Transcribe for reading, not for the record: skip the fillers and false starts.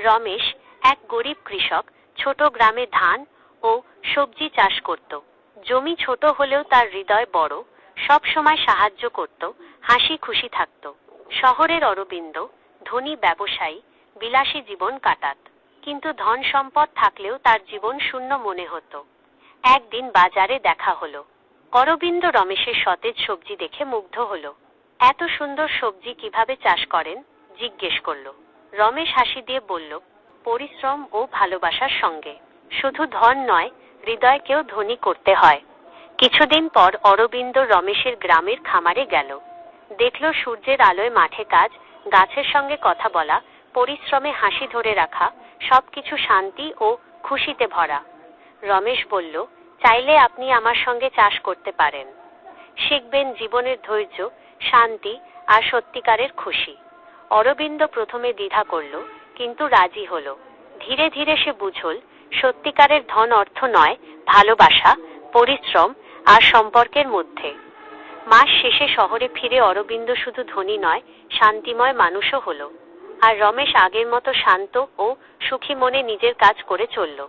রমেশ এক গরিব কৃষক, ছোট গ্রামে ধান ও সবজি চাষ করত। জমি ছোট হলেও তার হৃদয় বড়, সব সময় সাহায্য করত, হাসি খুশি থাকত। শহরের অরবিন্দ ধনী ব্যবসায়ী, বিলাসী জীবন কাটাত, কিন্তু ধন সম্পদ থাকলেও তার জীবন শূন্য মনে হতো। একদিন বাজারে দেখা হলো। অরবিন্দ রমেশের সতেজ সবজি দেখে মুগ্ধ হলো। এত সুন্দর সবজি কিভাবে চাষ করেন জিজ্ঞেস করল। রমেশ হাসি দিয়ে বলল, পরিশ্রম ও ভালোবাসার সঙ্গে। শুধু ধন নয়, হৃদয়কেও ধনী করতে হয়। কিছুদিন পর অরবিন্দ রমেশের গ্রামের খামারে গেল। দেখল সূর্যের আলোয় মাঠে কাজ, গাছের সঙ্গে কথা বলা, পরিশ্রমে হাসি ধরে রাখা, সবকিছু শান্তি ও খুশিতে ভরা। রমেশ বলল, চাইলে আপনি আমার সঙ্গে চাষ করতে পারেন। শিখবেন জীবনের ধৈর্য, শান্তি আর সত্যিকারের খুশি। অরবিন্দ প্রথমে দ্বিধা করল, কিন্তু রাজি হলো। ধীরে ধীরে সে বুঝল, সত্যিকারের ধন অর্থ নয়, ভালোবাসা, পরিশ্রম আর সম্পর্কের মধ্যে। মাস শেষে শহরে ফিরে অরবিন্দ শুধু ধনী নয়, শান্তিময় মানুষও হলো। আর রমেশ আগের মতো শান্ত ও সুখী মনে নিজের কাজ করে চলল।